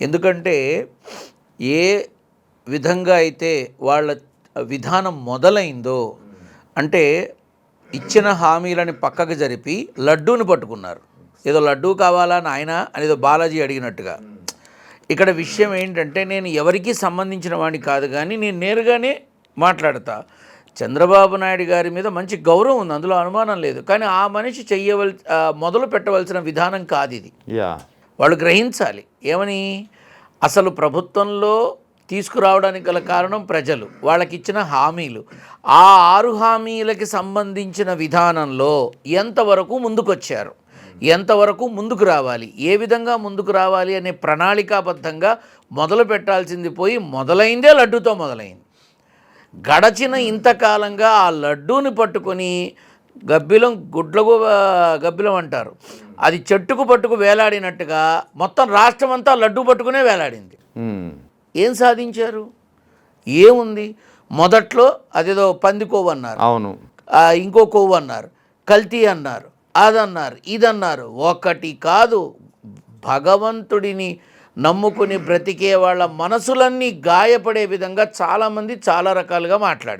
ఎందుకంటే ఏ విధంగా అయితే వాళ్ళ విధానం మొదలైందో, అంటే ఇచ్చిన హామీలని పక్కకు జరిపి లడ్డూని పట్టుకున్నారు. ఏదో లడ్డూ కావాలా నాయనా అనేదో బాలాజీ అడిగినట్టుగా. ఇక్కడ విషయం ఏంటంటే, నేను ఎవరికీ సంబంధించిన వాడిని కాదు, కానీ నేను నేరుగానే మాట్లాడతా. చంద్రబాబు నాయుడు గారి మీద మంచి గౌరవం ఉంది, అందులో అనుమానం లేదు. కానీ ఆ మనిషి మొదలు పెట్టవలసిన విధానం కాదు ఇది. వాళ్ళు గ్రహించాలి. ఏమని? అసలు ప్రభుత్వంలో తీసుకురావడానికి గల కారణం ప్రజలు, వాళ్ళకిచ్చిన హామీలు. ఆ 6 హామీలకి సంబంధించిన విధానంలో ఎంతవరకు ముందుకొచ్చారు, ఎంతవరకు ముందుకు రావాలి, ఏ విధంగా ముందుకు రావాలి అనే ప్రణాళికాబద్ధంగా మొదలు పెట్టాల్సింది పోయి మొదలైందే లడ్డూతో మొదలైంది. గడచిన ఇంతకాలంగా ఆ లడ్డూని పట్టుకొని గబ్బిలం గబ్బిలం అంటారు, అది చెట్టుకు పట్టుకు వేలాడినట్టుగా మొత్తం రాష్ట్రం అంతా లడ్డూ పట్టుకునే వేలాడింది. ఏం సాధించారు? ఏముంది? మొదట్లో అదేదో పంది కొవ్వు అన్నారు, అవును, ఇంకో కొవ్వు అన్నారు, కల్తీ అన్నారు, అదన్నారు, ఇదన్నారు. ఒకటి కాదు, భగవంతుడిని నమ్ముకుని బ్రతికే వాళ్ళ మనసులన్నీ గాయపడే విధంగా చాలామంది చాలా రకాలుగా మాట్లాడారు.